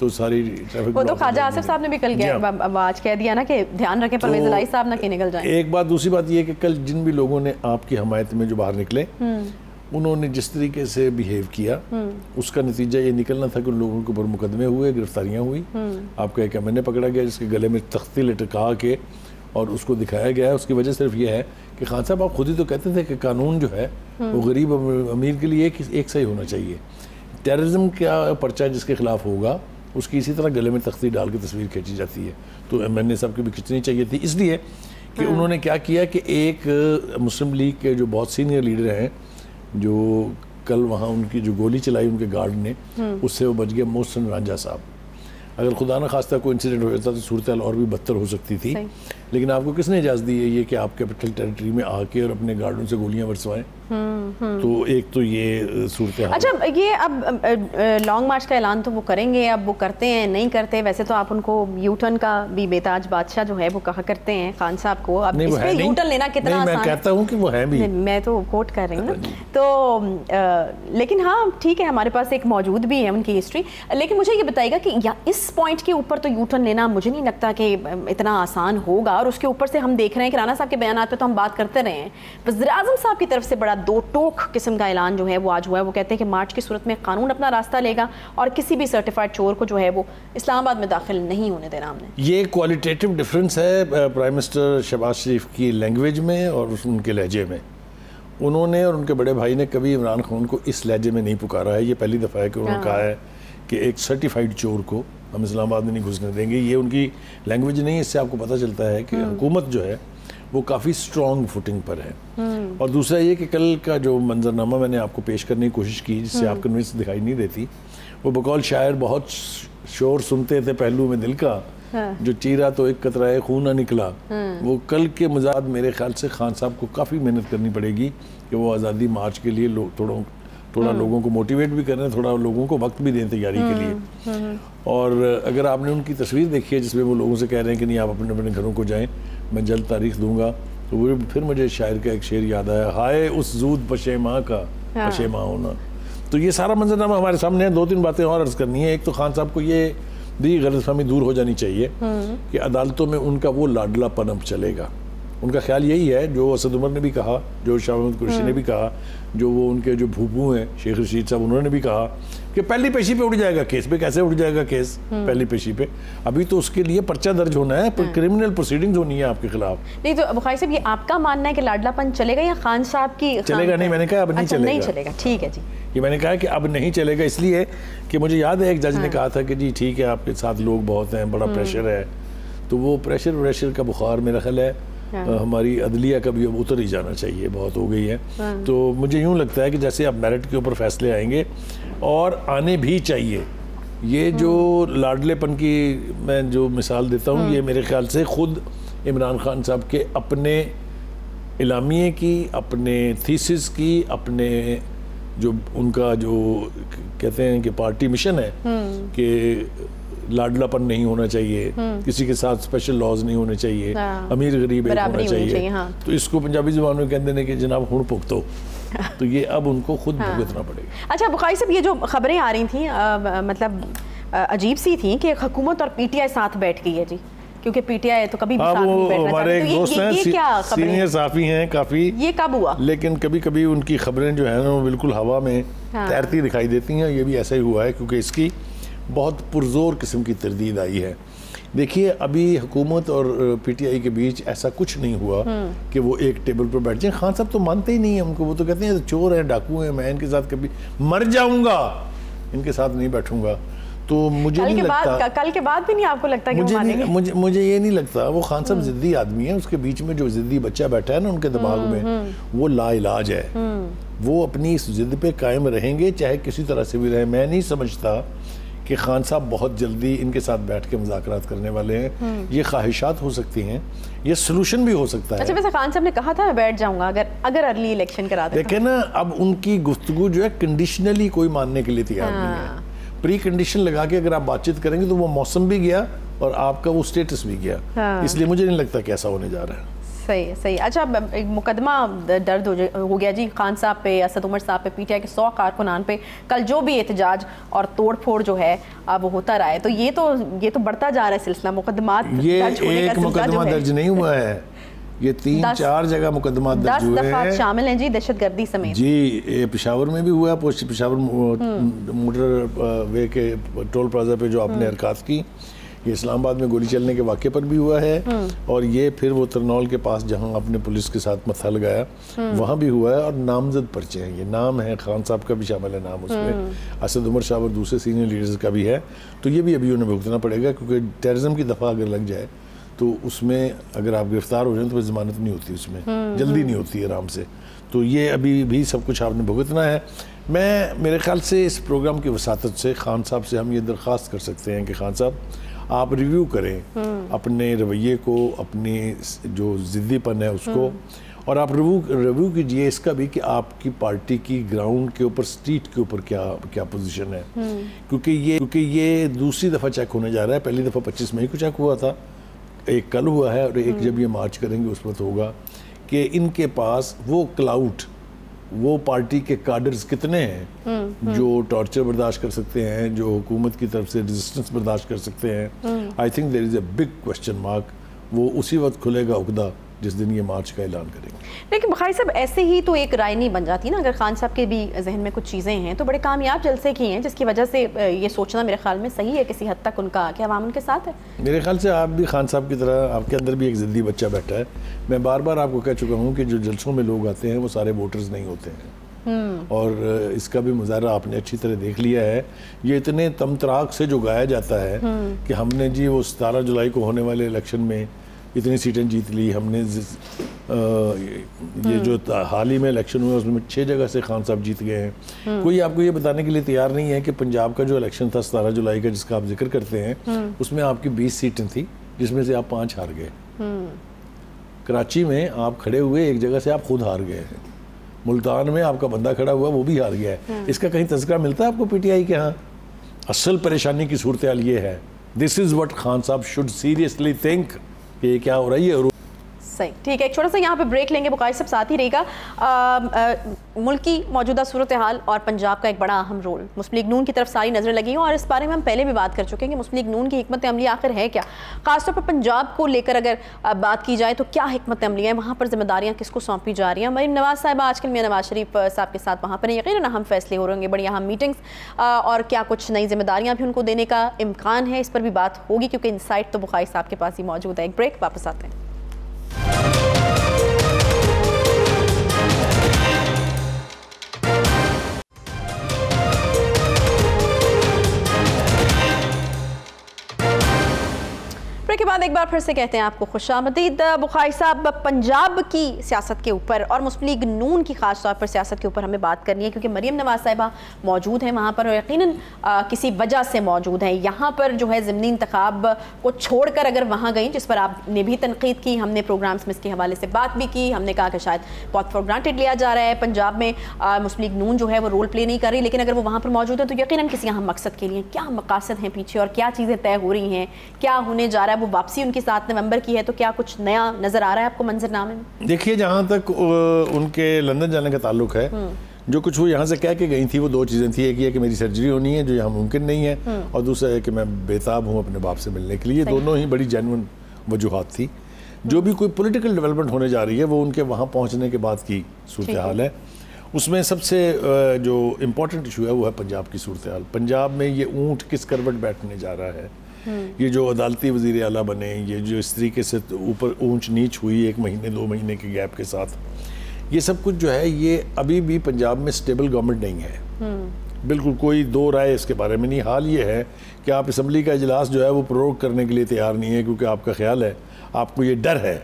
تو ساری ٹریفک وہ تو خواجہ آصف صاحب نے بھی کل آج کہہ دیا نا کہ دھیان رکھیں پرویز الہی صاحب نہ کہ نکل جائیں. ایک بات. دوسری بات یہ کہ کل جن بھی لوگوں نے آپ کی حمایت میں جو باہر نکلے انہوں نے جس طریقے سے بیہیو کیا اس کا نتیجہ یہ نکلنا تھا کہ ان لوگوں کے اوپر مقدمے ہوئے, گرفتاریاں ہوئی. آپ کا ایک ایم این اے پکڑا گیا جس کے گلے میں تختی لٹکا کے اور اس کو دکھایا گیا ہے. اس کی وجہ صرف یہ ہے کہ خان صاحب آپ خود ہی تو کہتے تھے کہ قانون جو ہے وہ غریب امیر کے لیے ایک صحیح ہونا چاہیے. ٹیررزم کا پرچہ جس کے خلاف ہوگا اس کی اسی طرح گلے میں تختی ڈال کے تصویر کھینچی جاتی ہے. تو ایم این اے صاحب کی بھی کھینچنی چاہیے تھی, اس لیے کہ انہوں نے کیا کیا کہ ایک مسلم لیگ کے جو بہت سینئر لیڈر ہیں جو کل وہاں ان کی جو گولی چلائی ان کے گارڈ نے اس سے وہ بچ گئے محسن رانجھا صاحب. اگر خدا نہ خواستہ کوئی انسیڈنٹ ہو جاتا تو صورتحال اور بھی بدتر ہو سکتی تھی. لیکن آپ کو کس نے اجازت دی ہے یہ کہ آپ کیپٹل ٹیریٹری میں آ کے اور اپنے گارڈوں سے گولیاں برسوائیں؟ تو ایک تو یہ صورتحال. اچھا یہ اب لانگ مارچ کا اعلان تو وہ کریں گے, اب وہ کرتے ہیں نہیں کرتے؟ ویسے تو آپ ان کو یو ٹرن کا بھی بیتاج بادشاہ جو ہے وہ کہا کرتے ہیں خان صاحب کو. اب اس پہ یو ٹرن لینا کتنا آسان ہے؟ میں کہتا ہوں کہ وہ ہے بھی, میں تو کوٹ کر رہی ہوں نا. تو لیکن ہاں ٹھیک ہے ہمارے پاس ایک موجود بھی ہے ان کی ہسٹری. لیکن مجھے یہ بتائیے گا کہ اس پوائنٹ کے اوپر تو یو ٹرن لینا مجھے نہیں لگتا کہ اتنا آسان ہوگا. اور اس کے اوپر سے ہم دیکھ رہے ہیں کہ رانا صاحب کے بیانات پہ تو ہم بات کرتے رہے ہیں, وزیر اعظم صاحب کی طرف سے بڑا دو ٹوک قسم کا اعلان جو ہے وہ آج ہوا ہے. وہ کہتے ہیں کہ مارچ کی صورت میں قانون اپنا راستہ لے گا اور کسی بھی سرٹیفائڈ چور کو جو ہے وہ اسلام آباد میں داخل نہیں ہونے دینا ہم نے. یہ کوالٹیٹیو ڈفرنس ہے پرائم منسٹر شہباز شریف کی لینگویج میں اور ان کے لہجے میں. انہوں نے اور ان کے بڑے بھائی نے کبھی عمران خان کو اس لہجے میں نہیں پکارا ہے. یہ پہلی دفعہ ہے کہ انہوں نے کہا ہے کہ ایک سرٹیفائڈ چور کو ہم اسلام آباد میں نہیں گھسنے دیں گے. یہ ان کی لینگویج نہیں ہے. اس سے آپ کو پتہ چلتا ہے کہ حکومت جو ہے وہ کافی سٹرونگ فوٹنگ پر ہے. اور دوسرا یہ کہ کل کا جو منظرنامہ میں نے آپ کو پیش کرنے کی کوشش کی جس سے آپ کنوینس دکھائی نہیں دیتی, وہ بقول شاعر بہت شور سنتے تھے پہلو میں دل کا, جو چیرا تو ایک قطرہ خون نہ نکلا. وہ کل کے مزاد میرے خیال سے خان صاحب کو کافی محنت کرنی پڑے گی کہ وہ آزادی مارچ کے لیے تھوڑا لوگوں کو موٹیویٹ بھی کریں, تھوڑا لوگوں کو وقت بھی دیں تیاری کے لیے. اور اگر آپ نے ان کی تصویر دیکھی ہے جس میں وہ لوگوں سے کہہ رہے ہیں کہ نہیں آپ اپنے اپنے گھروں کو جائیں, میں جلد تاریخ دوں گا, تو وہ پھر مجھے شاعر کا ایک شعر یاد آیا, ہائے اس زود پشیماں کا پشیماں ہونا. تو یہ سارا منظرنامہ ہمارے سامنے ہے. 2-3 باتیں اور عرض کرنی ہے. ایک تو خان صاحب کو یہ بھی غلط فہمی دور ہو جانی چاہیے کہ عدالتوں میں ان کا وہ لاڈلا پن اب چلے گا. ان کا خیال یہی ہے جو اسد عمر نے بھی کہا, جو شاہ محمود قریشی نے بھی کہا, جو وہ ان کے جو بھوپو ہیں شیخ رشید صاحب انہوں نے بھی کہا کہ پہلی پیشی پہ اٹھ جائے گا کیس. پہ کیسے اٹھ جائے گا کیس پہلی پیشی پہ؟ ابھی تو اس کے لیے پرچہ درج ہونا ہے, کرمنل پروسیڈنگز ہونی ہے آپ کے خلاف. نہیں تو بخاری صاحب یہ آپ کا ماننا ہے کہ لاڈلا پن چلے گا یا خان صاحب کی چلے گا؟ نہیں, میں نے کہا اب نہیں چلے گا. ٹھیک ہے جی, یہ میں نے کہا کہ اب نہیں چلے گا, اس لیے کہ مجھے یاد ہے ایک جج نے کہا تھا کہ جی ٹھیک ہے آپ کے ساتھ لوگ بہت ہیں, بڑا پریشر ہے. تو وہ پریشر کا بخار میرا خیال ہے ہماری عدلیہ کا بھی اب اتر ہی جانا چاہیے, بہت ہو گئی ہے. تو مجھے یوں لگتا ہے کہ جیسے اب میرٹ کے اوپر فیصلے آئیں گے اور آنے بھی چاہیے. یہ جو لاڈلے پن کی میں جو مثال دیتا ہوں, یہ میرے خیال سے خود عمران خان صاحب کے اپنے اعلامیے کی, اپنے تھیسس کی, اپنے جو ان کا جو کہتے ہیں کہ پارٹی مشن ہے کہ لاڈلا پن نہیں ہونا چاہیے, کسی کے ساتھ اسپیشل لاز نہیں ہونے چاہیے, امیر غریب ایک ہونا چاہیے. تو اس کو پنجابی زبان میں کہتے ہیں کہ جناب ہن پختو. تو یہ اب ان کو خود بھگتنا پڑے گا. اچھا بخاری صاحب, یہ جو خبریں آ رہی تھیں مطلب عجیب سی تھیں کہ حکومت اور پی ٹی آئی ساتھ بیٹھ گئی ہے جی, کیونکہ پی ٹی آئی تو کبھی بھی ساتھ نہیں بیٹھنا ہمارے ایک دوست ہیں سینئر صحافی ہیں کافی, یہ کب ہوا؟ لیکن کبھی کبھی ان کی خبریں جو ہیں وہ بالکل ہوا میں تیرتی دکھائی دیتی ہیں. یہ بھی ایسا ہی ہوا ہے کیونکہ اس کی بہت پرزور قسم کی تردید آئی ہے. دیکھیے ابھی حکومت اور پی ٹی آئی کے بیچ ایسا کچھ نہیں ہوا کہ وہ ایک ٹیبل پر بیٹھ جائیں. خان صاحب تو مانتے ہی نہیں ہیں ہم کو, وہ تو کہتے ہیں چور ہیں, ڈاکو ہیں, میں ان کے ساتھ کبھی مر جاؤں گا, ان کے ساتھ نہیں بیٹھوں گا. تو مجھے نہیں لگتا, کل کے بعد بھی نہیں آپ کو لگتا کہ وہ مانیں گے؟ مجھے یہ نہیں لگتا. وہ خان صاحب ضدی آدمی ہیں, اس کے بیچ میں جو ضدی بچہ بیٹھا ہے نا ان کے دماغ میں, وہ لا علاج ہے. وہ اپنی اس ضد پہ قائم رہیں گے چاہے کسی طرح سے بھی رہیں. میں نہیں سمجھتا کہ خان صاحب بہت جلدی ان کے ساتھ بیٹھ کے مذاکرات کرنے والے ہیں. یہ خواہشات ہو سکتی ہیں, یہ سلوشن بھی ہو سکتا ہے. اچھا ویسے خان صاحب نے کہا تھا میں بیٹھ جاؤں گا اگر ارلی الیکشن کرا دیں. دیکھیں نا, اب ان کی گفتگو جو ہے کنڈیشنلی کوئی ماننے کے لیے تیار نہیں ہے. پری کنڈیشن لگا کے اگر آپ بات چیت کریں گے تو وہ موسم بھی گیا اور آپ کا وہ سٹیٹس بھی گیا. اس لیے مجھے نہیں لگتا کہ ایسا ہونے جا رہا ہے. صحیح صحیح. اچھا, مقدمہ درد ہو گیا جی خان صاحب پہ, اسد عمر صاحب پہ, پی ٹی آئی کے 100 کارکنان پہ کل جو بھی احتجاج اور توڑ پھوڑ جو ہے وہ ہوتا رہا ہے, تو یہ تو بڑھتا جا رہا ہے سلسلہ مقدمات درج ہونے کا. ایک مقدمہ درج نہیں ہوا ہے, یہ 3-4 جگہ مقدمات درج ہوئے ہیں. 10 دفعات شامل ہیں جی دہشت گردی سمیت. جی پشاور میں بھی ہوا ہے, پشاور موٹر وے کے ٹول پلازا پہ جو آپ نے حرکات کی, یہ اسلام آباد میں گولی چلنے کے واقعے پر بھی ہوا ہے, اور یہ پھر وہ ترنول کے پاس جہاں آپ نے پولیس کے ساتھ متھا لگایا وہاں بھی ہوا ہے, اور نامزد پرچے ہیں. یہ نام ہے, خان صاحب کا بھی شامل ہے نام اس میں, اسد عمر صاحب اور دوسرے سینئر لیڈرز کا بھی ہے. تو یہ بھی ابھی انہیں بھگتنا پڑے گا, کیونکہ ٹیررزم کی دفعہ اگر لگ جائے تو اس میں اگر آپ گرفتار ہو جائیں تو پھر ضمانت نہیں ہوتی, اس میں جلدی نہیں ہوتی آرام سے. تو یہ ابھی بھی سب کچھ آپ نے بھگتنا ہے. میرے خیال سے اس پروگرام کی وساطت سے خان صاحب سے ہم یہ درخواست کر سکتے ہیں کہ خان صاحب آپ ریویو کریں اپنے رویے کو, اپنی جو ضدی پن ہے اس کو, اور آپ ریویو کیجئے اس کا بھی کہ آپ کی پارٹی کی گراؤنڈ کے اوپر, سٹریٹ کے اوپر کیا پوزیشن ہے. کیونکہ یہ دوسری دفعہ چیک ہونے جا رہا ہے. پہلی دفعہ 25 مئی کو چیک ہوا تھا, ایک کل ہوا ہے, اور ایک جب یہ مارچ کریں گے اس وقت ہوگا کہ ان کے پاس وہ کلاؤٹ, وہ پارٹی کے کارڈرز کتنے ہیں جو ٹارچر برداشت کر سکتے ہیں, جو حکومت کی طرف سے ریزسٹنس برداشت کر سکتے ہیں. I think there is a big question mark. وہ اسی وقت کھلے گا عقدہ جس دن یہ مارچ کا اعلان کریں گے. لیکن بخاری صاحب ایسے ہی تو ایک رائے نہیں بن جاتی نا, اگر خان صاحب کے بھی ذہن میں کچھ چیزیں ہیں تو بڑے کامیاب جلسے کی ہیں, جس کی وجہ سے یہ سوچنا میرے خیال میں صحیح ہے کسی حد تک ان کا کہ عوام ان کے ساتھ ہے. میرے خیال سے آپ بھی خان صاحب کی طرح, آپ کے اندر بھی ایک ضدی بچہ بیٹھا ہے. میں بار بار آپ کو کہہ چکا ہوں کہ جو جلسوں میں لوگ آتے ہیں وہ سارے ووٹرز نہیں ہوتے ہیں, اور اس کا بھی مظاہرہ آپ نے اچھی طرح دیکھ لیا ہے. یہ اتنے تمتراک سے جو گایا جاتا ہے کہ ہم نے جی وہ 17 جولائی کو ہونے والے الیکشن میں اتنی سیٹیں جیت لی, ہم نے یہ جو حال ہی میں الیکشن ہوئے اس میں 6 جگہ سے خان صاحب جیت گئے ہیں. کوئی آپ کو یہ بتانے کے لیے تیار نہیں ہے کہ پنجاب کا جو الیکشن تھا 17 جولائی کا جس کا آپ ذکر کرتے ہیں, اس میں آپ کی 20 سیٹیں تھیں جس میں سے آپ 5 ہار گئے. کراچی میں آپ کھڑے ہوئے ایک جگہ سے آپ خود ہار گئے ہیں. ملتان میں آپ کا بندہ کھڑا ہوا وہ بھی ہار گیا ہے. اس کا کہیں تذکرہ ملتا ہے آپ کو پی ٹی آئی کے ہاں؟ اصل پریشانی کی صورتحال یہ ہے. دس از وٹ خان صاحب شوڈ سیریسلی تھنک کہ یہ کیا ہو رہی ہے. صحیح, ٹھیک ہے, ایک چھوٹا سا یہاں پہ بریک لیں گے. بخاری صاحب ساتھ ہی رہے گا. ملک کی موجودہ صورتحال اور پنجاب کا ایک بڑا اہم رول, مسلم لیگ نون کی طرف ساری نظر لگی ہیں, اور اس بارے میں ہم پہلے بھی بات کر چکے ہیں کہ مسلم لیگ نون کی حکمت عملی آخر ہے کیا. خاص طور پر پنجاب کو لے کر اگر بات کی جائے تو کیا حکمت عملی ہے, وہاں پر ذمہ داریاں کس کو سونپی جا رہی ہیں. مریم نواز صاحبہ آج کل میاں نواز شریف صاحب کے ساتھ وہاں پر یقیناً اہم فیصلے ہو رہے ہوں گے, بڑی اہم میٹنگز, اور کیا کچھ نئی ذمہ داریاں بھی ان کو دینے کا امکان ہے, اس پر بھی بات ہوگی کیونکہ انسائٹ تو بخاری صاحب کے پاس ہی موجود ہے. ایک بریک, واپس آتے ہیں. کے بعد ایک بار پھر سے کہتے ہیں آپ کو خوش آمدید. بخاری صاحب, پنجاب کی سیاست کے اوپر اور مسلم لیگ نون کی خاص طور پر سیاست کے اوپر ہمیں بات کرنی ہے, کیونکہ مریم نواز صاحبہ موجود ہیں وہاں پر, اور یقیناً کسی وجہ سے موجود ہیں. یہاں پر جو ہے ضمنی انتخاب کو چھوڑ کر اگر وہاں گئیں, جس پر آپ نے بھی تنقید کی, ہم نے پروگرامز میں اس کے حوالے سے بات بھی کی, ہم نے کہا کہ شاید بہت فار گرانٹیڈ لیا جا رہا ہے, پنجاب میں مسلم لیگ نون جو ہے وہ رول پلے نہیں کر رہی, لیکن اگر وہ وہاں پر موجود ہے تو یقیناً کسی اہم مقصد کے لیے. کیا مقاصد ہیں پیچھے اور کیا چیزیں طے ہو رہی ہیں, کیا ہونے جا رہا ہے؟ وہ واپسی ان کے ساتھ نومبر کی ہے, تو کیا کچھ نیا نظر آ رہا ہے آپ کو منظر نامے میں؟ دیکھیے, جہاں تک ان کے لندن جانے کا تعلق ہے, جو کچھ وہ یہاں سے کہہ کے گئی تھی وہ 2 چیزیں تھیں. ایک یہ کہ میری سرجری ہونی ہے جو یہاں ممکن نہیں ہے, اور دوسرا ہے کہ میں بےتاب ہوں اپنے باپ سے ملنے کے لیے. دونوں ہی بڑی جینون وجوہات تھی. جو بھی کوئی پولیٹیکل ڈیولپمنٹ ہونے جا رہی ہے وہ ان کے وہاں پہنچنے کے بعد کی صورتحال ہے. اس میں سب سے جو امپورٹنٹ ایشو ہے وہ ہے پنجاب کی صورتحال. پنجاب میں یہ اونٹ کس کروٹ بیٹھنے جا رہا ہے, یہ جو عدالتی وزیر اعلیٰ بنے, یہ جو اس طریقے سے اوپر اونچ نیچ ہوئی 1 مہینے 2 مہینے کے گیپ کے ساتھ, یہ سب کچھ جو ہے یہ ابھی بھی پنجاب میں سٹیبل گورنمنٹ نہیں ہے. بالکل کوئی 2 رائے اس کے بارے میں نہیں. حال یہ ہے کہ آپ اسمبلی کا اجلاس جو ہے وہ پروگ کرنے کے لیے تیار نہیں ہے, کیونکہ آپ کا خیال ہے, آپ کو یہ ڈر ہے,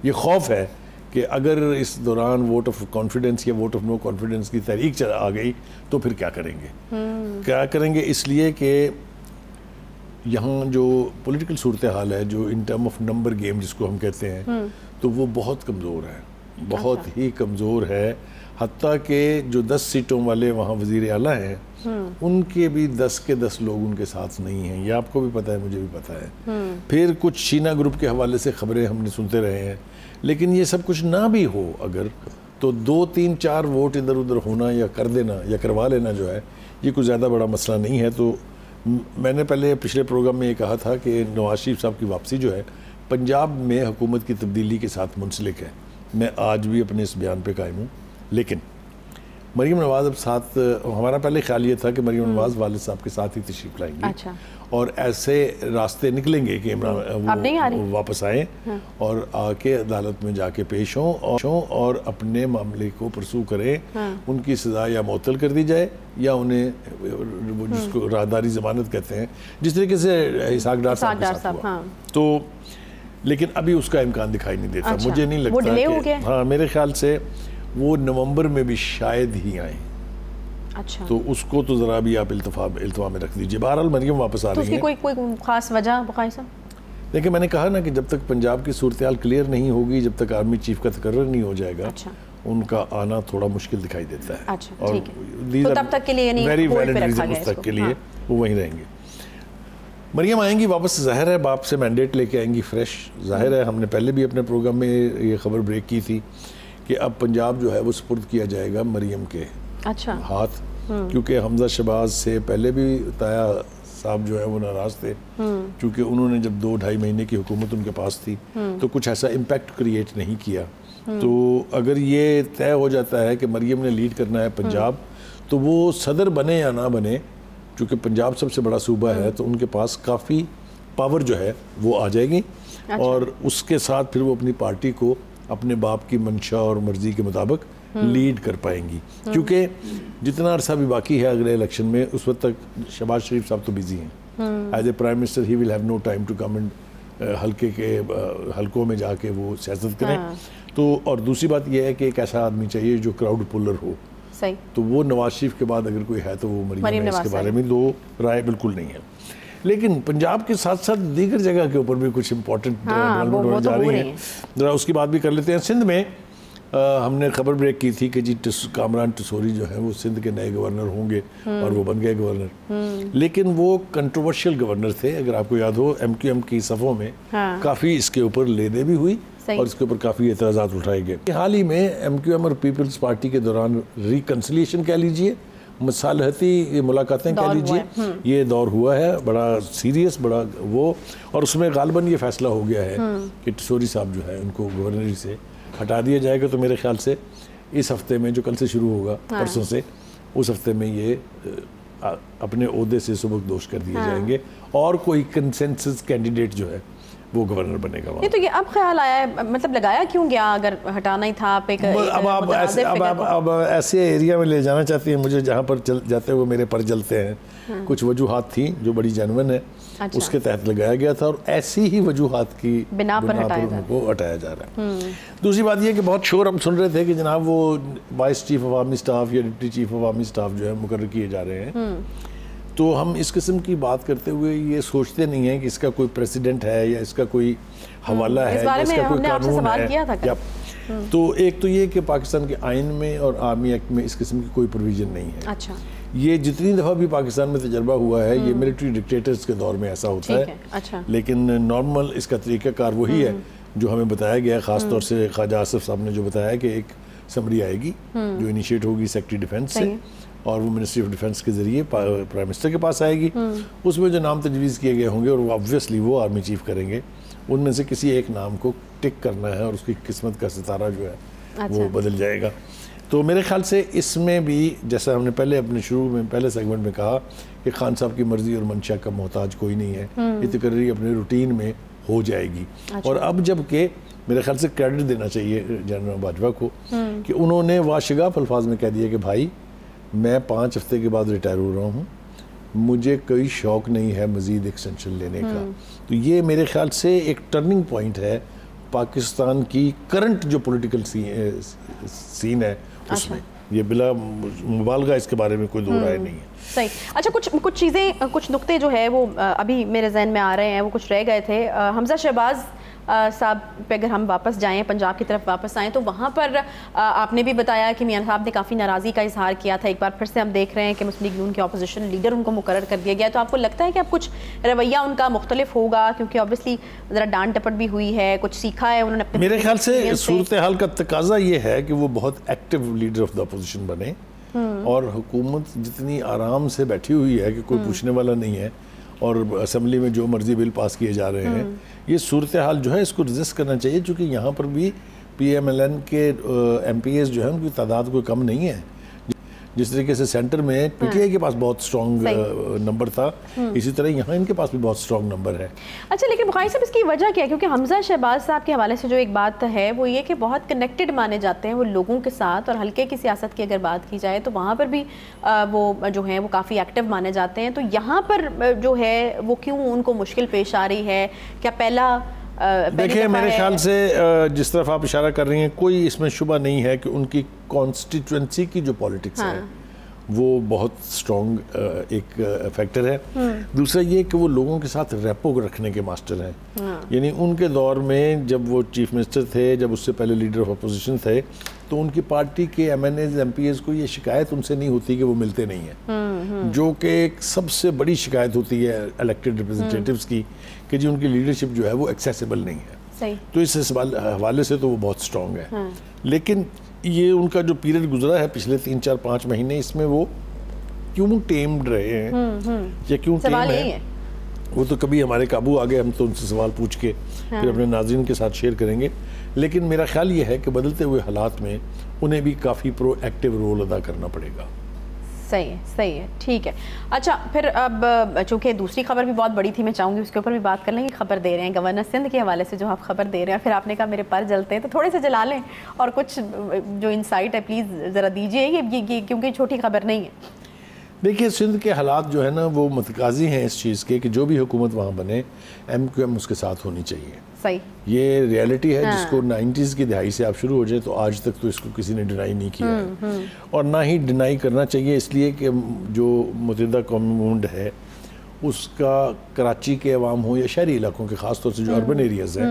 یہ خوف ہے کہ اگر اس دوران ووٹ آف کانفیڈنس یا ووٹ آف نو کانفیڈنس کی تحریک آ گئی تو پھر کیا کریں گے. اس لیے کہ یہاں جو پولیٹیکل صورتحال ہے, جو in term of number game جس کو ہم کہتے ہیں, تو وہ بہت کمزور ہے, بہت ہی کمزور ہے. حتیٰ کہ جو 10 سیٹوں والے وہاں وزیر اعلیٰ ہیں, ان کے بھی 10 کے 10 لوگ ان کے ساتھ نہیں ہیں. یہ آپ کو بھی پتہ ہے, مجھے بھی پتہ ہے. پھر کچھ شینا گروپ کے حوالے سے خبریں ہم نے سنتے رہے ہیں لیکن یہ سب کچھ نہ بھی ہو اگر تو 2 3 4 ووٹ ادھر ادھر ہونا یا کر دینا یا کروا لینا جو ہے یہ کوئی زیادہ بڑا مسئلہ نہیں ہے. تو میں نے پہلے پچھلے پروگرام میں یہ کہا تھا کہ نواز شریف صاحب کی واپسی جو ہے پنجاب میں حکومت کی تبدیلی کے ساتھ منسلک ہے. میں آج بھی اپنے اس بیان پہ قائم ہوں. لیکن مریم نواز اب ساتھ, ہمارا پہلے خیال یہ تھا کہ مریم نواز والد صاحب کے ساتھ ہی تشریف لائیں گی اور ایسے راستے نکلیں گے کہ عمران وہ واپس آئیں اور آ کے عدالت میں جا کے پیش ہوں اور اپنے معاملے کو پرسو کریں. ان کی سزا یا معطل کر دی جائے یا انہیں جس کو راہداری ضمانت کہتے ہیں, جس طریقے سے اسحاق ڈار صاحب کے ساتھ ہوا. تو لیکن ابھی اس کا امکان دکھائی نہیں دیتا. مجھے نہیں لگتا کہ ہاں, میرے خیال سے وہ نومبر میں بھی شاید ہی آئیں. تو اس کو تو ذرا بھی آپ التوا میں رکھ دیجئے. بہرحال مریم واپس آ رہی ہیں. کوئی خاص وجہ بخاری صاحب؟ دیکھیں میں نے کہا نا کہ جب تک پنجاب کی صورتحال کلیئر نہیں ہوگی, جب تک آرمی چیف کا تقرر نہیں ہو جائے گا, ان کا آنا تھوڑا مشکل دکھائی دیتا ہے. اور تب تک کے لیے ویری ویلڈ ریزن اس تک کے لیے وہ وہیں رہیں گے. مریم آئیں گی واپس, ظاہر ہے باپ سے مینڈیٹ لے کے آئیں گی فریش. ظاہر ہے ہم نے پہلے بھی اپنے پروگرام میں یہ خبر بریک کی تھی کہ اب پنجاب جو ہے وہ سپرد کیا جائے گا مریم کے ہاتھ, کیونکہ حمزہ شہباز سے پہلے بھی تایا صاحب جو ہے وہ ناراض تھے, کیونکہ انہوں نے جب 2-2.5 مہینے کی حکومت ان کے پاس تھی تو کچھ ایسا امپیکٹ کریٹ نہیں کیا. تو اگر یہ طے ہو جاتا ہے کہ مریم نے لیڈ کرنا ہے پنجاب, تو وہ صدر بنے یا نہ بنے, چونکہ پنجاب سب سے بڑا صوبہ ہے تو ان کے پاس کافی پاور جو ہے وہ آ جائے گی, اور اس کے ساتھ پھر وہ اپنی پارٹی کو اپنے باپ کی منشا اور مرضی کے مطابق لیڈ کر پائیں گی. کیونکہ جتنا عرصہ بھی باقی ہے اگلے الیکشن میں, اس وقت تک شہباز شریف صاحب تو بیزی ہیں as a prime minister. He will have no time to come and حلقے کے حلقوں میں جا کے وہ سیاست کریں. تو اور دوسری بات یہ ہے کہ ایک ایسا آدمی چاہیے جو کراؤڈ پولر ہو. تو وہ نواز شریف کے بعد اگر کوئی ہے تو وہ مریم ہے. اس کے بارے میں دو رائے بالکل نہیں ہے. لیکن پنجاب کے ساتھ ساتھ دیگر جگہ کے اوپر بھی کچھ امپورٹنٹ ڈیولپمنٹ ہونے جا رہی ہیں, ذرا اس کی بات بھی کر لیتے ہیں. سندھ میں ہم نے خبر بریک کی تھی کہ جی کامران ٹسوری جو ہیں وہ سندھ کے نئے گورنر ہوں گے, اور وہ بن گئے گورنر. لیکن وہ کنٹروورشل گورنر تھے, اگر آپ کو یاد ہو ایم کیو ایم کی صفوں میں کافی اس کے اوپر لینے بھی ہوئی اور اس کے اوپر کافی اعتراضات اٹھائے گئے. حال ہی میں ایم کیو ایم اور پیپلز پارٹی کے دوران ریکنسلیشن کہہ لیجئے, مصالحتی ملاقاتیں کہہ لیجئے, یہ دور ہوا ہے بڑا سیریس, بڑا وہ, اور اس میں غالباً یہ فیصلہ ہو گیا ہے کہ ٹسوری صاحب جو ہے ان کو گورنری سے ہٹا دیا جائے گا. تو میرے خیال سے اس ہفتے میں جو کل سے شروع ہوگا, پرسوں سے, اس ہفتے میں یہ اپنے عہدے سے سبکدوش کر دیے جائیں گے, اور کوئی کنسنسس کینڈیڈیٹ جو ہے وہ گورنر بنے گا. یہ تو یہ اب خیال آیا ہے, مطلب لگایا کیوں گیا اگر ہٹانا ہی تھا آپ ایک اب ایسے ایریا میں لے جانا چاہتی ہیں مجھے جہاں پر جاتے ہوئے میرے پر جلتے ہیں. کچھ وجوہات تھیں جو بڑی جینون ہے, اس کے تحت لگایا گیا تھا, اور ایسی ہی وجوہات کی بنا پر ان کو ہٹایا جا رہا ہے. دوسری بات یہ کہ بہت شور ہم سن رہے تھے کہ جناب وہ vice chief of army staff یا deputy chief of army staff جو ہے مقرر کیے جا رہے ہیں. تو ہم اس قسم کی بات کرتے ہوئے یہ سوچتے نہیں ہیں کہ اس کا کوئی پریسیڈنٹ ہے یا اس کا کوئی حوالہ ہے یا اس کا کوئی قانون ہے. تو ایک تو یہ کہ پاکستان کے آئین میں اور آرمی ایکٹ میں اس قسم کی کوئی پروویژن نہیں ہے. یہ جتنی دفعہ بھی پاکستان میں تجربہ ہوا ہے یہ ملٹری ڈکٹیٹرز کے دور میں ایسا ہوتا ہے, لیکن نارمل اس کا طریقہ کار وہی ہے جو ہمیں بتایا گیا ہے. خاص طور سے خواجہ آصف صاحب نے جو بتایا ہے کہ ایک سمری آئے گی جو انیشیٹ ہوگی سیکرٹری ڈیفنس سے, اور وہ منسٹری آف ڈیفنس کے ذریعے پرائم منسٹر کے پاس آئے گی. اس میں جو نام تجویز کیے گئے ہوں گے اور وہ آبویسلی وہ آرمی چیف کریں گے, ان میں سے کسی ایک نام کو ٹک کرنا ہے اور اس کی قسمت کا ستارہ جو ہے وہ بدل جائے گا. تو میرے خیال سے اس میں بھی جیسا ہم نے پہلے اپنے شروع میں پہلے سیگمنٹ میں کہا کہ خان صاحب کی مرضی اور منشا کا محتاج کوئی نہیں ہے, یہ تقرری اپنے روٹین میں ہو جائے گی. اور اب جب کہ میرے خیال سے کریڈٹ دینا چاہیے جنرل باجوہ کو کہ انہوں نے واشگاف الفاظ میں کہہ دیا کہ بھائی میں 5 ہفتے کے بعد ریٹائر ہو رہا ہوں, مجھے کوئی شوق نہیں ہے مزید ایکسٹینشن لینے کا. تو یہ میرے خیال سے ایک ٹرننگ پوائنٹ ہے پاکستان کی کرنٹ جو پولیٹیکل سین ہے اس میں. یہ بلا مبالغہ اس کے بارے میں کوئی دو رائے نہیں ہے. صحیح. اچھا کچھ چیزیں کچھ نقطے جو ہے وہ ابھی میرے ذہن میں آ رہے ہیں, وہ کچھ رہ گئے تھے. حمزہ شہباز صاحب پہ اگر ہم واپس جائیں, پنجاب کی طرف واپس آئیں, تو وہاں پر آپ نے بھی بتایا کہ میاں صاحب نے کافی ناراضی کا اظہار کیا تھا. ایک بار پھر سے ہم دیکھ رہے ہیں کہ مسلم لیگ نون کے اپوزیشن لیڈر ان کو مقرر کر دیا گیا. تو آپ کو لگتا ہے کہ اب کچھ رویہ ان کا مختلف ہوگا, کیونکہ اوبیسلی ذرا ڈانٹ ٹپٹ بھی ہوئی ہے, کچھ سیکھا ہے انہوں نے اپنے؟ میرے خیال سے صورتحال کا تقاضا یہ ہے کہ وہ بہت active leader of the opposition بنے, اور حکومت جتنی آرام سے بیٹھی ہوئی ہے کہ کوئی پوچھنے والا نہیں ہے, اور اسمبلی میں جو مرضی بل پاس کیے جا رہے ہیں, یہ صورتحال جو ہے اس کو ریزسٹ کرنا چاہیے, چونکہ یہاں پر بھی پی ایم ایل این کے ایم پی ایز جو ہیں ان کی تعداد کوئی کم نہیں ہے. جس طریقے سے سینٹر میں پی ٹی آئی کے پاس بہت سٹرونگ نمبر تھا, اسی طرح یہاں ان کے پاس بھی بہت سٹرونگ نمبر ہے. اچھا, لیکن بخاری صاحب اس کی وجہ کیا ہے؟ کیونکہ حمزہ شہباز صاحب کے حوالے سے جو ایک بات ہے وہ یہ کہ بہت کنیکٹڈ مانے جاتے ہیں وہ لوگوں کے ساتھ, اور حلقے کی سیاست کی اگر بات کی جائے تو وہاں پر بھی وہ جو ہیں وہ کافی ایکٹیو مانے جاتے ہیں. تو یہاں پر جو ہے وہ کیوں ان کو مشکل پیش آ رہی ہے؟ کیا پہلا دیکھیں, میرے خیال سے جس طرف آپ اشارہ کر رہی ہیں کوئی اس میں شبہ نہیں ہے کہ ان کی کانسٹیٹوئنسی کی جو پالیٹکس ہے وہ بہت سٹرونگ ایک فیکٹر ہے. دوسرا یہ کہ وہ لوگوں کے ساتھ ریپو رکھنے کے ماسٹر ہیں. یعنی ان کے دور میں جب وہ چیف منسٹر تھے, جب اس سے پہلے لیڈر آف اپوزیشن تھے, تو ان کی پارٹی کے MNAs MPAs کو یہ شکایت ان سے نہیں ہوتی کہ وہ ملتے نہیں ہیں, جو کہ ایک سب سے بڑی شکایت ہوتی ہے الیکٹڈ ریپرزنٹیٹیوز کی, کہ جی ان کی لیڈرشپ جو ہے وہ ایکسیسیبل نہیں ہے. تو اس حوالے سے تو وہ بہت سٹرونگ ہے. لیکن یہ ان کا جو پیریڈ گزرا ہے پچھلے 3-4-5 مہینے, اس میں وہ کیوں ٹیمڈ رہے ہیں یا کیوں ٹیم ہے, وہ تو کبھی ہمارے قابو آگے, ہم تو ان سے سوال پوچھ کے پھر اپنے ناظرین کے ساتھ شیئر کریں گے. لیکن میرا خیال یہ ہے کہ بدلتے ہوئے حالات میں انہیں بھی کافی پرو ایکٹیو رول ادا کرنا پڑے گا. صحیح ہے, ٹھیک ہے. اچھا, پھر اب چونکہ دوسری خبر بھی بہت بڑی تھی, میں چاہوں گی اس کے اوپر بھی بات کر لیں گے. خبر دے رہے ہیں گورنر سندھ کے حوالے سے جو آپ خبر دے رہے ہیں, پھر آپ نے کہا میرے پر جلتے ہیں تو تھوڑے سے جلا لیں, اور کچھ جو انسائٹ ہے پلیز ذرا دیجیے, یہ کیونکہ چھوٹی خبر نہیں ہے. دیکھیے, سندھ کے حالات جو ہے نا وہ متقاضی ہیں اس چیز کے کہ جو بھی حکومت وہاں بنے ایم کیو ایم اس کے ساتھ ہونی چاہیے. صحیح, یہ ریالٹی ہے جس کو 90s کی دہائی سے آپ شروع ہو جائے تو آج تک تو اس کو کسی نے ڈینائی نہیں کیا ہے, اور نہ ہی ڈینائی کرنا چاہیے, اس لیے کہ جو متحدہ قومی موومنٹ ہے اس کا کراچی کے عوام ہو یا شہری علاقوں کے, خاص طور سے جو اربن ایریاز ہیں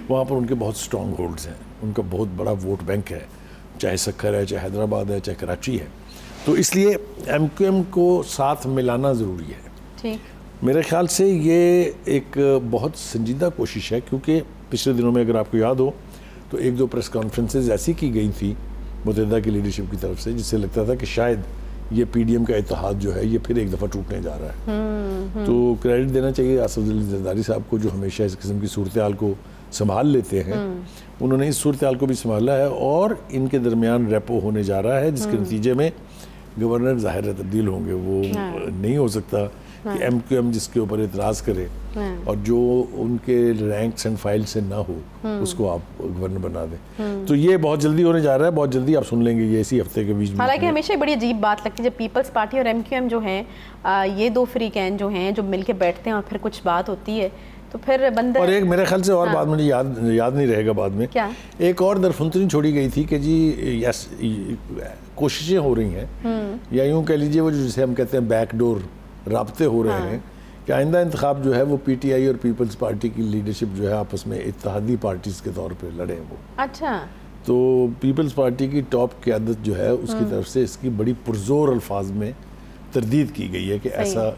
وہاں پر ان کے بہت سٹرونگ ہولڈز ہیں, ان کا بہت بڑا ووٹ بینک ہے, چاہے سکھر ہے, چاہے حیدرآباد ہے, چاہے کراچی ہے. تو اس لیے ایم کیو ایم کو ساتھ ملانا ضروری ہے. میرے خیال سے یہ ایک بہت سنجیدہ کوشش ہے, کیونکہ پچھلے دنوں میں اگر آپ کو یاد ہو تو 1-2 پریس کانفرنسز ایسی کی گئی تھی متحدہ کی لیڈرشپ کی طرف سے, جس سے لگتا تھا کہ شاید یہ پی ڈی ایم کا اتحاد جو ہے یہ پھر ایک دفعہ ٹوٹنے جا رہا ہے. تو کریڈٹ دینا چاہیے آصف علی زرداری صاحب کو, جو ہمیشہ اس قسم کی صورتحال کو سنبھال لیتے ہیں. انہوں نے اس صورتحال کو بھی سنبھالا ہے, اور ان کے درمیان ریپو ہونے جا رہا ہے, جس کے نتیجے میں گورنر ظاہر ہے تبدیل ہوں گے. وہ نہیں ہو سکتا کہ ایم کیو ایم جس کے اوپر اعتراض کرے اور جو ان کے رینکس اینڈ فائل سے نہ ہو اس کو آپ گورنر بنا دیں. تو یہ بہت جلدی ہونے جا رہا ہے, بہت جلدی آپ سن لیں گے یہ اسی ہفتے کے بیچ میں. حالانکہ ہمیشہ بڑی عجیب بات لگتی ہے جب پیپلز پارٹی اور ایم کیو ایم جو ہیں, یہ دو فریقین جو ہیں جو مل کے بیٹھتے ہیں اور پھر کچھ بات ہوتی ہے تو پھر بندہ. اور ایک میرے خیال سے اور بات مجھے یاد نہیں رہے گا بعد میں, ایک اور درفنتنی چھوڑی گئی تھی کہ جی کوششیں ہو رہی ہیں, یا یوں کہہ لیجیے وہ جسے ہم کہتے ہیں بیک ڈور رابطے ہو رہے ہیں, کہ آئندہ انتخاب جو ہے وہ پی ٹی آئی اور پیپلز پارٹی کی لیڈرشپ جو ہے آپس میں اتحادی پارٹیز کے طور پہ لڑیں. وہ اچھا, تو پیپلز پارٹی کی ٹاپ قیادت جو ہے اس کی طرف سے اس کی بڑی پرزور الفاظ میں تردید کی گئی ہے کہ ایسا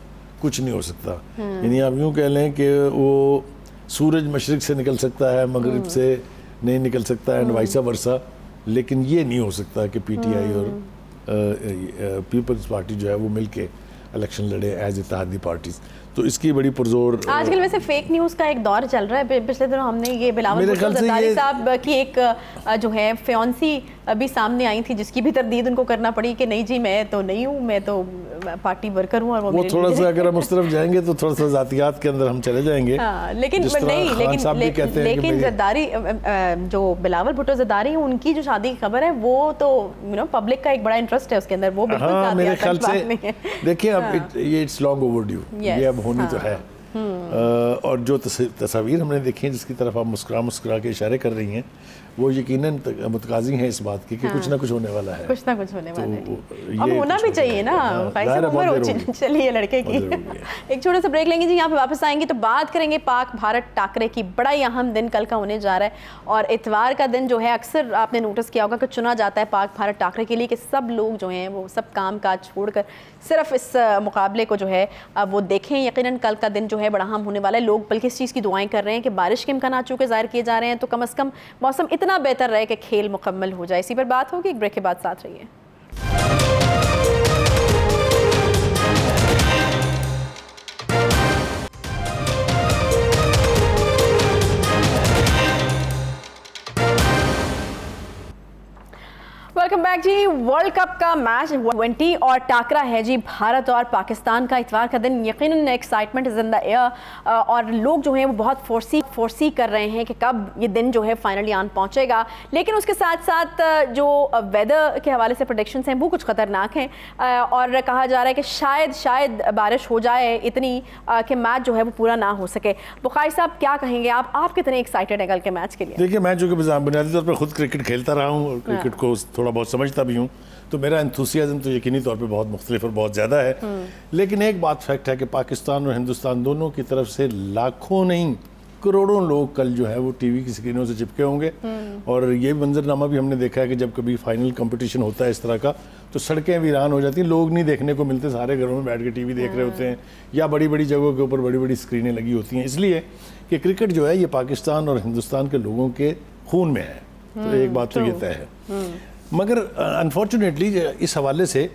کچھ نہیں ہو سکتا. یعنی آپ یوں کہہ لیں کہ وہ سورج مشرق سے نکل سکتا ہے, مغرب سے نہیں نکل سکتا ہے, اینڈ وائسا ورسا, لیکن یہ نہیں ہو سکتا کہ پی ٹی آئی اور پیپلز پارٹی جو ہے وہ مل کے الیکشن لڑے ایز اتحادی پارٹیز. تو اس کی بڑی پرزور. آج کل ویسے فیک نیوز کا ایک دور چل رہا ہے. پچھلے دنوں ہم نے یہ بلاول بھٹو زرداری صاحب کی ایک جو ہے فیونسی ابھی سامنے آئی تھی, جس کی بھی تردید ان کو کرنا پڑی کہ نہیں جی میں تو نہیں ہوں, میں تو پارٹی ورکر ہوں. اور وہ تھوڑا سا اگر ہم اس طرف جائیں گے تو تھوڑا سا ذاتیات کے اندر ہم چلے جائیں گے. لیکن زرداری جو بلاول بھٹو زرداری ہیں ان کی جو شادی کی خبر ہے وہ تو پبلک کا ایک بڑا انٹرسٹ ہے اس کے اندر. وہ بالکل میرے خیال سے دیکھیں اب یہ اٹس لانگ اوور ڈیو, یہ اب ہونی تو ہے. اور جو تصاویر ہم نے دیکھی ہیں جس کی طرف آپ مسکرا کے اشارے کر رہی ہیں وہ یقیناً متقاضی ہیں اس بات کی کہ کچھ نہ کچھ ہونے والا ہے، کچھ نہ کچھ ہونے والا ہے، اب ہونا بھی چاہیے نا، عمر چلیے لڑکے کی۔ ایک چھوٹا سا بریک لیں گے جی، یہاں پہ واپس آئیں گے تو بات کریں گے پاک بھارت ٹاکرے کی۔ بڑا ہی اہم دن کل کا ہونے جا رہا ہے، اور اتوار کا دن جو ہے اکثر آپ نے نوٹس کیا ہوگا کہ چنا جاتا ہے پاک بھارت ٹاکرے کے لیے، کہ سب لوگ جو ہیں وہ سب کام کاج چھوڑ کر صرف اس مقابلے کو جو ہے وہ دیکھیں۔ یقیناً کل کا دن جو ہے بڑا اہم ہونے والا ہے، لوگ بلکہ اس چیز کی دعائیں کر رہے ہیں کہ بارش کے امکانات چونکہ ظاہر کیے جا رہے ہیں تو کم از کم موسم اتنا بہتر رہے کہ کھیل مکمل ہو جائے۔ اسی پر بات ہوگی، ایک بریک کے بعد ساتھ رہیے۔ ویلکم بیک جی۔ ورلڈ کپ کا میچ 20 اور ٹاکرا ہے جی بھارت اور پاکستان کا۔ اتوار کا دن یقیناً excitement is in the year, اور لوگ جو ہیں وہ بہت فورسی کر رہے ہیں کہ کب یہ دن جو ہے فائنلی آن پہنچے گا، لیکن اس کے ساتھ ساتھ جو ویدر کے حوالے سے پریڈکشنز ہیں وہ کچھ خطرناک ہیں، اور کہا جا رہا ہے کہ شاید بارش ہو جائے اتنی کہ میچ جو ہے وہ پورا نہ ہو سکے۔ بخاری صاحب کیا کہیں گے آپ کتنے ایکسائٹڈ ہیں کل کے میچ کے لیے؟ دیکھیے میں جو کہ بنیادی طور پر خود کرکٹ کھیلتا رہا ہوں اور کرکٹ کو تھوڑا بہت سمجھتا بھی ہوں، تو میرا انتھوسیازم تو یقینی طور پہ بہت مختلف اور بہت زیادہ ہے، لیکن ایک بات فیکٹ ہے کہ پاکستان اور ہندوستان دونوں کی طرف سے لاکھوں نہیں کروڑوں لوگ کل جو ہے وہ ٹی وی کی سکرینوں سے چپکے ہوں گے، اور یہ منظرنامہ بھی ہم نے دیکھا ہے کہ جب کبھی فائنل کمپٹیشن ہوتا ہے اس طرح کا تو سڑکیں ویران ہو جاتی ہیں، لوگ نہیں دیکھنے کو ملتے، سارے گھروں میں بیٹھ کے ٹی وی دیکھ رہے ہوتے ہیں، یا بڑی بڑی جگہوں کے اوپر بڑی بڑی سکرینیں لگی ہوتی ہیں، اس لیے کہ کرکٹ جو ہے یہ پاکستان اور ہندوستان کے لوگوں کے خون میں ہے، تو ایک بات تو یہ طے ہے۔ مگر انفارچونیٹلی اس حوالے سے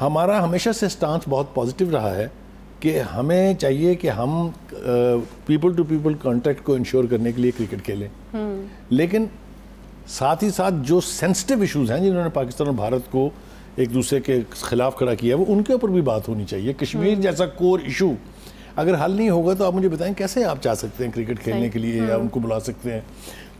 ہمارا ہمیشہ سے سٹانس بہت پازیٹیو رہا ہے کہ ہمیں چاہیے کہ ہم پیپل ٹو پیپل کانٹیکٹ کو انشور کرنے کے لیے کرکٹ کھیلیں، لیکن ساتھ ہی ساتھ جو سینسٹیو ایشوز ہیں جنہوں نے پاکستان اور بھارت کو ایک دوسرے کے خلاف کھڑا کیا ہے وہ ان کے اوپر بھی بات ہونی چاہیے۔ کشمیر جیسا کور ایشو اگر حل نہیں ہوگا تو آپ مجھے بتائیں کیسے آپ چاہ سکتے ہیں کرکٹ کھیلنے کے لیے یا ان کو بلا سکتے ہیں؟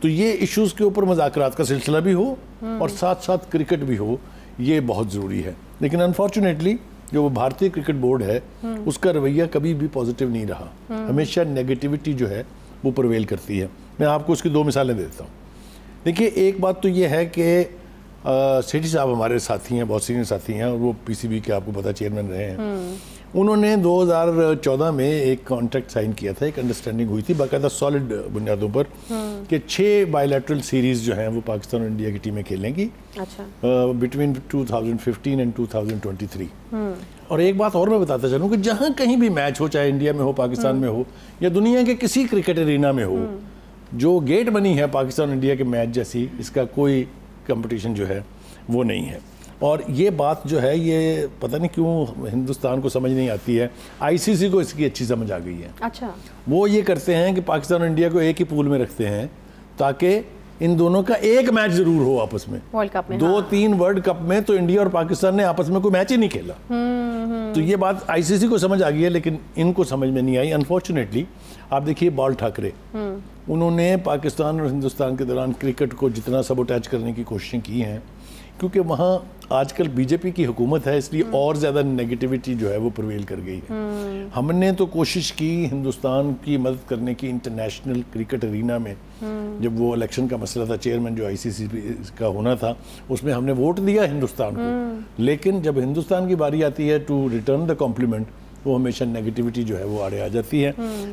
تو یہ ایشوز کے اوپر مذاکرات کا سلسلہ بھی ہو اور ساتھ ساتھ کرکٹ بھی ہو، یہ بہت ضروری ہے۔ لیکن انفارچونیٹلی جو وہ بھارتی کرکٹ بورڈ ہے اس کا رویہ کبھی بھی پازیٹیو نہیں رہا، ہمیشہ نیگیٹیوٹی جو ہے وہ پرویل کرتی ہے۔ میں آپ کو اس کی دو مثالیں دیتا ہوں۔ دیکھیے ایک بات تو یہ ہے کہ سیٹھی صاحب ہمارے ساتھی ہیں، بہت سینئر ساتھی ہیں، اور وہ پی سی بی کے آپ کو پتہ چیئرمین رہے ہیں۔ انہوں نے 2014 میں ایک کانٹریکٹ سائن کیا تھا، ایک انڈرسٹینڈنگ ہوئی تھی باقاعدہ سالڈ بنیادوں پر کہ 6 بائی لیٹرل سیریز جو ہیں وہ پاکستان اور انڈیا کی ٹیمیں کھیلیں گی بٹوین 2015 اینڈ 2023۔ اور ایک بات اور میں بتاتا چلوں کہ جہاں کہیں بھی میچ ہو، چاہے انڈیا میں ہو، پاکستان میں ہو، یا دنیا کے کسی کرکٹ ارینا میں ہو، جو گیٹ بنی ہے پاکستان انڈیا کے میچ جیسی، اس کا کوئی کمپٹیشن جو ہے وہ نہیں ہے۔ اور یہ بات جو ہے یہ پتہ نہیں کیوں ہندوستان کو سمجھ نہیں آتی ہے، آئی سی سی کو اس کی اچھی سمجھ آ گئی ہے۔ اچھا، وہ یہ کرتے ہیں کہ پاکستان اور انڈیا کو ایک ہی پول میں رکھتے ہیں تاکہ ان دونوں کا ایک میچ ضرور ہو آپس میں۔ 2-3 ورلڈ کپ میں تو انڈیا اور پاکستان نے آپس میں کوئی میچ ہی نہیں کھیلا۔ تو یہ بات آئی سی سی کو سمجھ آ گئی ہے لیکن ان کو سمجھ میں نہیں آئی۔ انفارچونیٹلی آپ دیکھیے بال ٹھاکرے، انہوں نے پاکستان اور ہندوستان کے دوران کرکٹ کو جتنا سبوٹیج کرنے کی کوششیں کی ہیں، کیونکہ وہاں آج کل بی جے پی کی حکومت ہے اس لیے اور زیادہ نیگیٹیوٹی جو ہے وہ پرویل کر گئی ہے۔ ہم نے تو کوشش کی ہندوستان کی مدد کرنے کی انٹرنیشنل کرکٹ ارینا میں، جب وہ الیکشن کا مسئلہ تھا چیئرمین جو آئی سی سی کا ہونا تھا اس میں ہم نے ووٹ دیا ہندوستان کو، لیکن جب ہندوستان کی باری آتی ہے ٹو ریٹرن دا کمپلیمنٹ وہ ہمیشہ نیگیٹیوٹی جو ہے وہ آڑے آ جاتی ہے۔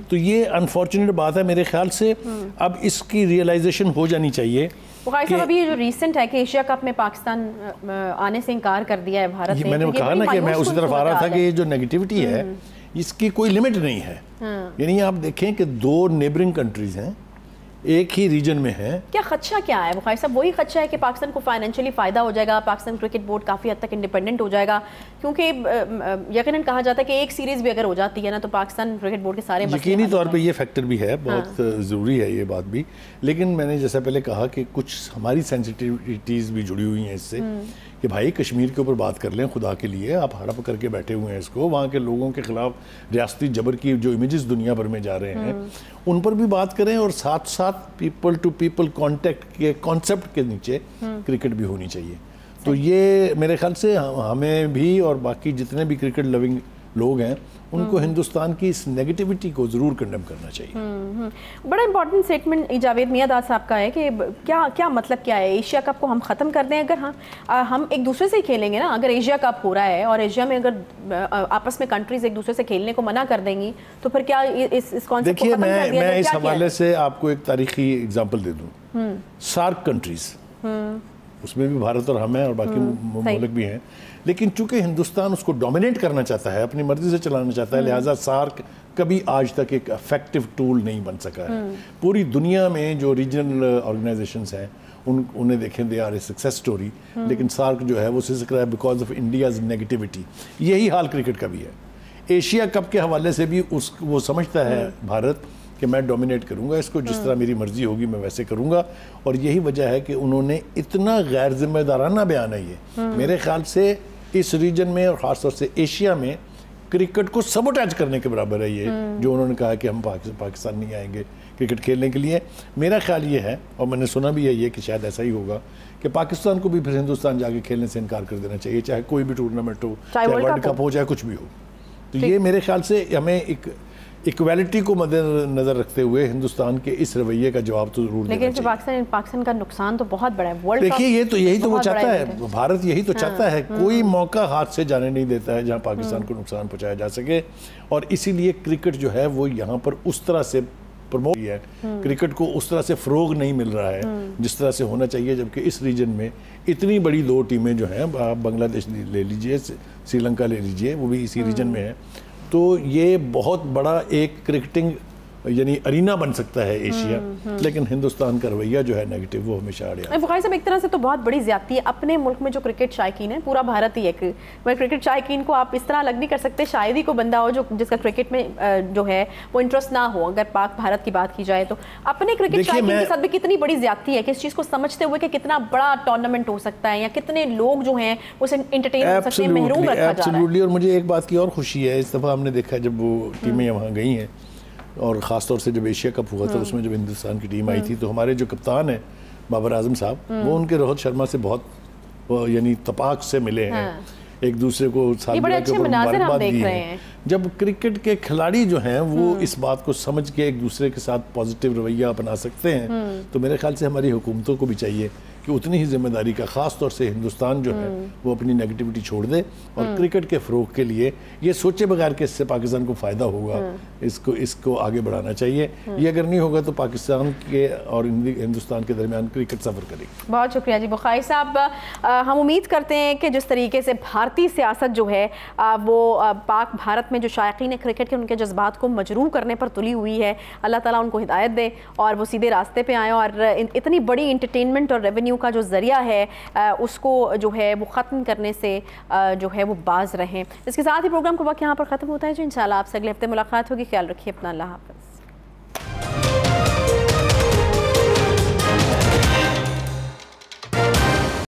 تو یہ انفارچونیٹ بات ہے، میرے خیال سے اب اس کی ریئلائزیشن ہو جانی چاہیے۔ بخاری صاحب ابھی جو ریسنٹ ہے کہ ایشیا کپ میں پاکستان آنے سے انکار کر دیا ہے بھارت نے، میں نے کہا نا کہ میں اسی طرف آ رہا تھا کہ یہ جو نیگیٹیوٹی ہے اس کی کوئی لمٹ نہیں ہے۔ یعنی آپ دیکھیں کہ 2 نیبرنگ کنٹریز ہیں، ایک ہی ریجن میں ہے۔ کیا خدشہ کیا ہے بخاری صاحب؟ وہی خدشہ ہے کہ پاکستان کو فائنینشلی فائدہ ہو جائے گا، پاکستان کرکٹ بورڈ کافی حد تک انڈیپینڈنٹ ہو جائے گا، کیونکہ یقیناً کہا جاتا ہے کہ ایک سیریز بھی اگر ہو جاتی ہے نا تو پاکستان کرکٹ بورڈ کے سارے یقینی طور پہ یہ فیکٹر بھی ہے، بہت ضروری ہے یہ بات بھی، لیکن میں نے جیسا پہلے کہا کہ کچھ ہماری سینسٹیوٹیز بھی جڑی ہوئی ہیں اس سے کہ بھائی کشمیر کے اوپر بات کر لیں، خدا کے لیے آپ ہڑپ کر کے بیٹھے ہوئے ہیں اس کو، وہاں کے لوگوں کے خلاف ریاستی جبر کی جو امیجز دنیا بھر میں جا رہے ہیں ان پر بھی بات کریں، اور ساتھ ساتھ پیپل ٹو پیپل کانٹیکٹ کے کانسیپٹ کے نیچے کرکٹ بھی ہونی چاہیے۔ تو یہ میرے خیال سے ہمیں بھی اور باقی جتنے بھی کرکٹ لونگ لوگ ہیں ان کو ہندوستان کی اس نیگیٹیوٹی کو ضرور کنڈیم کرنا چاہیے. بڑا امپورٹنٹ اسٹیٹمنٹ جاوید میاں داد صاحب کا ہے کہ کیا مطلب کیا ہے ایشیا کپ کو ہم ختم کر دیں اگر ہم ایک دوسرے سے ہی کھیلیں گے نا. اگر ایشیا کپ ہو رہا ہے اور ایشیا میں اگر آپس میں کنٹریز ایک دوسرے سے کھیلنے کو منع کر دیں گی تو پھر کیا اس کانسیپٹ کو ختم کر دیا جائے؟ میں اس حوالے سے آپ کو ایک تاریخی اگزامپل دے دوں. سارک کنٹریز اس میں بھی بھارت اور ہم ہیں اور باقی ممالک بھی ہیں, لیکن چونکہ ہندوستان اس کو ڈومینیٹ کرنا چاہتا ہے, اپنی مرضی سے چلانا چاہتا ہے, لہٰذا سارک کبھی آج تک ایک افیکٹو ٹول نہیں بن سکا ہے. پوری دنیا میں جو ریجنل آرگنائزیشنز ہیں انہیں دیکھیں they are a success story, لیکن سارک جو ہے وہ سسک رہا ہے بیکاز آف انڈیاز نیگیٹیوٹی. یہی حال کرکٹ کا بھی ہے. ایشیا کپ کے حوالے سے بھی وہ سمجھتا ہے بھارت کہ میں ڈومینیٹ کروں گا اس کو, جس طرح میری مرضی ہوگی میں ویسے کروں گا, اور یہی وجہ ہے کہ انہوں نے اتنا غیر ذمہ دارانہ بیان ہے یہ. میرے خیال سے اس ریجن میں اور خاص طور سے ایشیا میں کرکٹ کو سبوٹیج کرنے کے برابر ہے یہ جو انہوں نے کہا کہ ہم پاکستان نہیں آئیں گے کرکٹ کھیلنے کے لیے. میرا خیال یہ ہے, اور میں نے سنا بھی ہے یہ کہ شاید ایسا ہی ہوگا, کہ پاکستان کو بھی پھر ہندوستان جا کے کھیلنے سے انکار کر دینا چاہیے, چاہے کوئی بھی ٹورنامنٹ ہو, چاہے ورلڈ کپ ہو, چاہے کچھ بھی ہو. تو یہ میرے خیال سے ہمیں ایک ایکویلٹی کو مد نظر رکھتے ہوئے ہندوستان کے اس رویے کا جواب تو ضرور دینا چاہیے. لیکن پاکستان کا نقصان تو بہت بڑا ہے. دیکھیے یہی تو وہ چاہتا ہے, بھارت یہی تو چاہتا ہے, کوئی موقع ہاتھ سے جانے نہیں دیتا ہے جہاں پاکستان کو نقصان پہنچایا جا سکے, اور اسی لیے کرکٹ جو ہے وہ یہاں پر اس طرح سے پروموٹ ہے, کرکٹ کو اس طرح سے فروغ نہیں مل رہا ہے جس طرح سے ہونا چاہیے. جبکہ اس ریجن میں اتنی بڑی دو ٹیمیں جو ہیں, بنگلہ دیش لے لیجئے, سری لنکا لے لیجئے, وہ بھی اسی ریجن میں ہے, تو یہ بہت بڑا ایک کرکٹنگ یعنی ارینا بن سکتا ہے ایشیا. لیکن ہندوستان کا رویہ جو ہے نیگیٹو وہ ہمیشہ آڑے آتا ہے. بخاری صاحب ایک طرح سے تو بہت بڑی زیادتی ہے اپنے ملک میں جو کرکٹ شائقین ہیں, پورا بھارت ہی ہے, مگر کرکٹ شائقین کو آپ اس طرح الگ نہیں کر سکتے. شاید ہی کوئی بندہ ہو جس کا کرکٹ میں جو ہے وہ انٹرسٹ نہ ہو. اگر پاک بھارت کی بات کی جائے تو اپنے کرکٹ شائقین کے ساتھ بھی کتنی بڑی زیادتی ہے کہ اس چیز کو سمجھتے ہوئے کہ کتنا بڑا ٹورنامنٹ ہو سکتا ہے یا کتنے لوگ جو ہیں اسے انٹرٹین ہو سکتے ہیں, محروم رکھا جا رہا ہے. اور مجھے ایک بات کی اور خوشی ہے, اس دفعہ ہم نے دیکھا جب وہ ٹیمیں وہاں گئی ہیں, اور خاص طور سے جب ایشیا کپ ہوا تھا اس میں جب ہندوستان کی ٹیم آئی تھی, تو ہمارے جو کپتان ہیں بابر اعظم صاحب, وہ ان کے روہت شرما سے بہت یعنی تپاک سے ملے ہیں, ایک دوسرے کو سالگرہ کے اوپر مبارکباد دی ہے. جب کرکٹ کے کھلاڑی جو ہیں وہ اس بات کو سمجھ کے ایک دوسرے کے ساتھ پازیٹیو رویہ اپنا سکتے ہیں, تو میرے خیال سے ہماری حکومتوں کو بھی چاہیے کہ اتنی ہی ذمہ داری کا, خاص طور سے ہندوستان جو ہے وہ اپنی نیگیٹیوٹی چھوڑ دے, اور کرکٹ کے فروغ کے لیے یہ سوچے بغیر کہ اس سے پاکستان کو فائدہ ہوگا, اس کو آگے بڑھانا چاہیے. یہ اگر نہیں ہوگا تو پاکستان کے اور ہندوستان کے درمیان کرکٹ سفر کرے گی. بہت شکریہ جی بخاری صاحب. ہم امید کرتے ہیں کہ جس طریقے سے بھارتی سیاست جو ہے وہ پاک بھارت میں جو شائقین کرکٹ کے ان کے جذبات کو مجروح کرنے پر تلی ہوئی ہے, اللہ تعالیٰ ان کو ہدایت دے اور وہ سیدھے راستے پہ آئیں, اور اتنی بڑی انٹرٹینمنٹ اور ریونیو کا جو ذریعہ ہے اس کو جو ہے وہ ختم کرنے سے جو ہے وہ باز رہیں. اس کے ساتھ ہی پروگرام کا وقت یہاں پر ختم ہوتا ہے. جو انشاءاللہ آپ سے اگلے ہفتے ملاقات ہوگی. خیال رکھیے اپنا. اللہ حافظ.